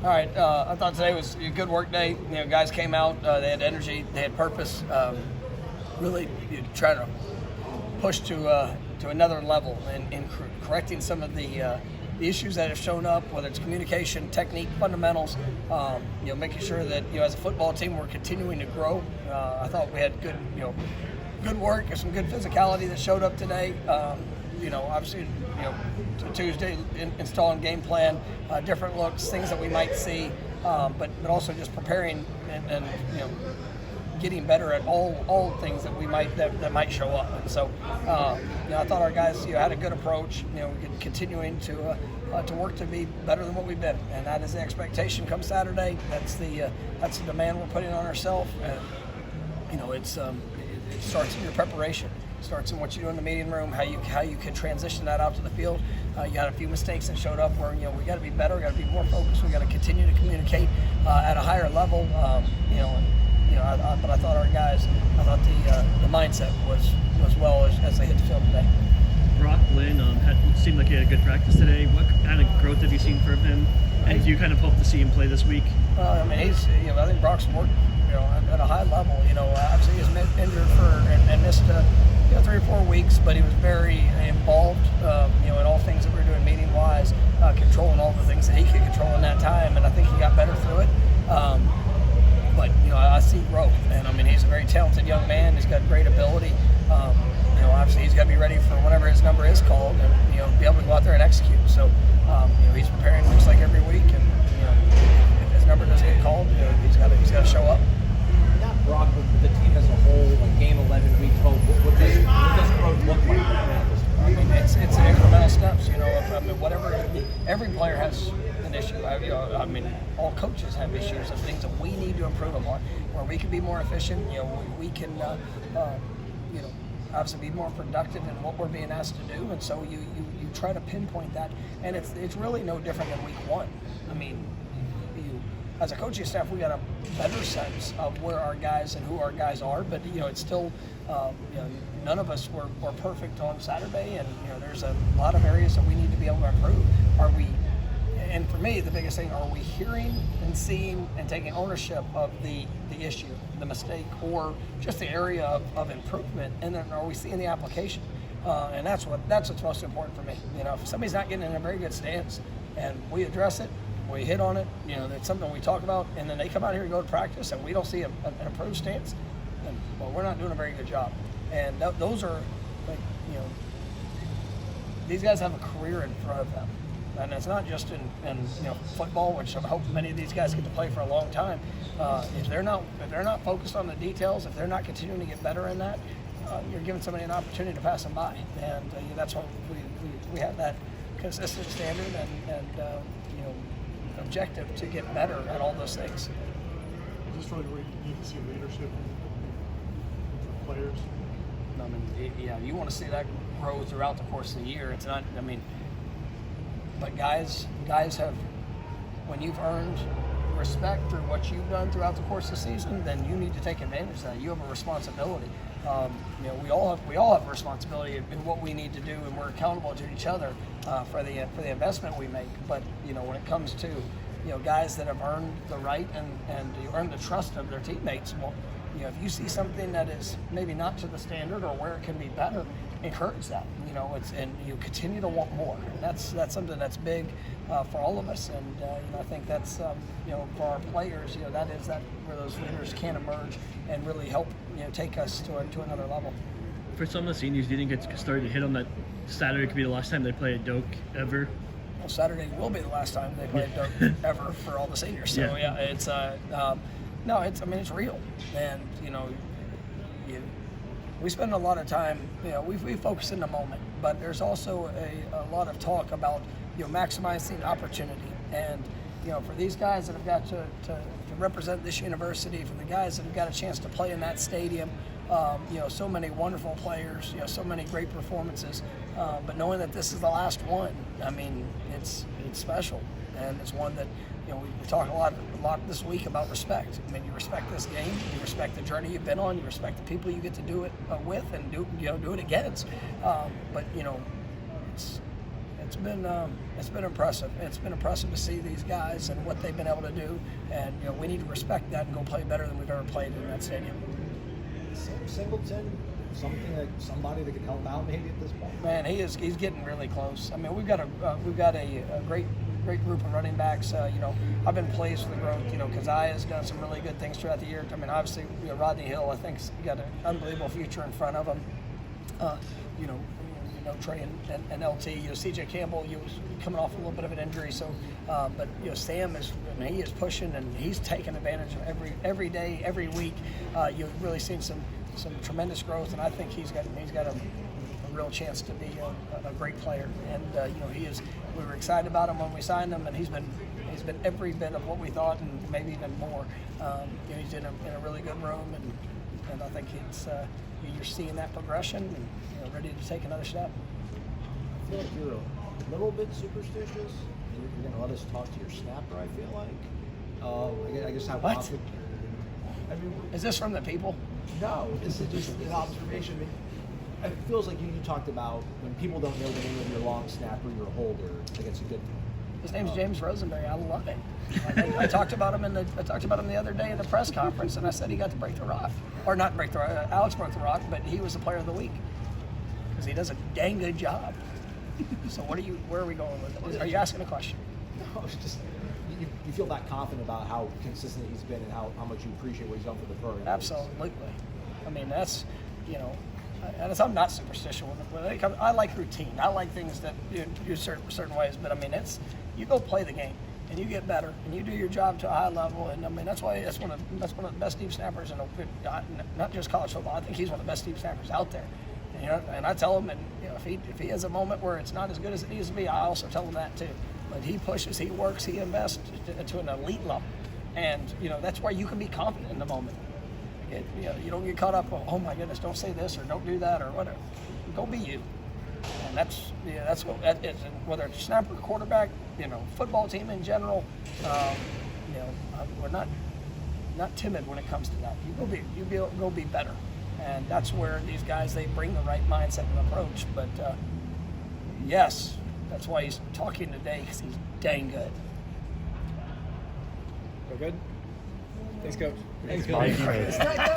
All right, I thought today was a good work day. You know, guys came out, they had energy, they had purpose. Really trying to push to another level in correcting some of the issues that have shown up, whether it's communication, technique, fundamentals. Making sure that as a football team we're continuing to grow. I thought we had good work and some good physicality that showed up today. Obviously, Tuesday installing game plan, different looks, things that we might see, but also just preparing and getting better at all things that we that might show up. And so, I thought our guys had a good approach. Continuing to work to be better than what we've been, and that is the expectation come Saturday. That's the demand we're putting on ourselves. And it starts in your preparation. Starts in what you do in the meeting room, how you can transition that out to the field. You had a few mistakes that showed up where we got to be better, we got to be more focused, we got to continue to communicate at a higher level. But I thought our guys, the mindset was well as they hit the field today. Brock Lynn seemed like he had a good practice today. What kind of growth have you seen from him? And do you kind of hope to see him play this week? I think Brock's worked at a high level. Obviously he was injured and missed 3 or 4 weeks, but he was very involved, in all things that we were doing meeting-wise, controlling all the things that he could control in that time, and I think he got better through it. But I see growth, and he's a very talented young man. He's got great ability. Obviously he's got to be ready for whatever his number is called, and be able to go out there and execute. So, he's preparing looks like every week, and if his number doesn't get called, he's got to show up. Not Brock, but the team as a whole, like game 11, week 12. What does growth look like? It's incremental steps. Whatever. Every player has an issue. All coaches have issues of things that we need to improve upon, where we can be more efficient. We can, obviously be more productive in what we're being asked to do. And so you try to pinpoint that, and it's really no different than week 1. As a coaching staff, we got a better sense of where our guys and who our guys are, but it's still, none of us were perfect on Saturday, and there's a lot of areas that we need to be able to improve. And for me, the biggest thing, are we hearing and seeing and taking ownership of the issue, the mistake, or just the area of improvement, and then are we seeing the application? And that's what's most important for me. If somebody's not getting in a very good stance, and we address it, we hit on it, that's something we talk about, and then they come out here and go to practice and we don't see an improved stance, then, we're not doing a very good job. And those are, these guys have a career in front of them. And it's not just in football, which I hope many of these guys get to play for a long time. If they're not focused on the details, if they're not continuing to get better in that, you're giving somebody an opportunity to pass them by. And that's why we have that consistent standard and objective to get better at all those things. Is this really where you need to see leadership from players? You want to see that grow throughout the course of the year. It's not, but guys have, when you've earned respect through what you've done throughout the course of the season, then you need to take advantage of that. You have a responsibility. We all have a responsibility in what we need to do, and we're accountable to each other for the investment we make. But when it comes to guys that have earned the right and you earn the trust of their teammates, if you see something that is maybe not to the standard or where it can be better, encourage that. And you continue to want more. And that's something that's big for all of us. And I think that's for our players. That is where those leaders can emerge and really help take us to another level. For some of the seniors, do you think it's starting to hit on that Saturday could be the last time they play at Doak ever? Well, Saturday will be the last time they play at Doak ever for all the seniors. So it's it's real, and we spend a lot of time. We focus in the moment, but there's also a lot of talk about maximizing opportunity, and for these guys that have got to represent this university, for the guys that have got a chance to play in that stadium, so many wonderful players, so many great performances, but knowing that this is the last one, it's special, and it's one that we talk a lot this week about respect. You respect this game, you respect the journey you've been on, you respect the people you get to do it with and do it against. But it's It's been impressive. It's been impressive to see these guys and what they've been able to do, and we need to respect that and go play better than we've ever played in that stadium. Sam Singleton, somebody that could help out maybe at this point. Man, he's getting really close. I mean, we've got a great group of running backs. I've been pleased with the growth. Keziah's done some really good things throughout the year. I mean, obviously, Rodney Hill, I think, has got an unbelievable future in front of him. Trey and LT. CJ Campbell, he was coming off a little bit of an injury, so but Sam he is pushing and he's taking advantage of every day, every week. You've really seen some tremendous growth, and I think he's got a real chance to be a great player. And we were excited about him when we signed him, and he's been every bit of what we thought, and maybe even more. He's in a really good room, and I think it's you're seeing that progression and ready to take another step. I feel like you're a little bit superstitious. You're going to let us talk to your snapper, I feel like. I guess how What? confident. I mean, Is this from the people? no, this is just an observation. I mean, it feels like you talked about when people don't know the name of your long snapper, your holder. I think it's a good thing. His name's James Rosenberry. I love it. I talked about him the other day in the press conference, and I said he got to break the rock, or not break the rock. Alex broke the rock, but he was the player of the week because he does a dang good job. So where are we going with it? Are you asking a question? No, it's just you feel that confident about how consistent he's been and how much you appreciate what he's done for the program. Absolutely. I mean, that's and I'm not superstitious when it comes. I like routine. I like things that you do certain ways. But I mean, you go play the game and you get better and you do your job to a high level. And I mean, that's one of the best deep snappers in not just college football. I think he's one of the best deep snappers out there. And I tell him, and if he has a moment where it's not as good as it needs to be, I also tell him that too. But he pushes, he works, he invests to an elite level, and that's where you can be confident in the moment. You don't get caught up. Oh my goodness, don't say this or don't do that or whatever. Go be you, and that's what that is. And whether it's snapper, quarterback, football team in general, we're not timid when it comes to that. You go be better. And that's where these guys, they bring the right mindset and approach. But yes, that's why he's talking today, because he's dang good. Go good? Thanks, Coach. Thanks, Coach.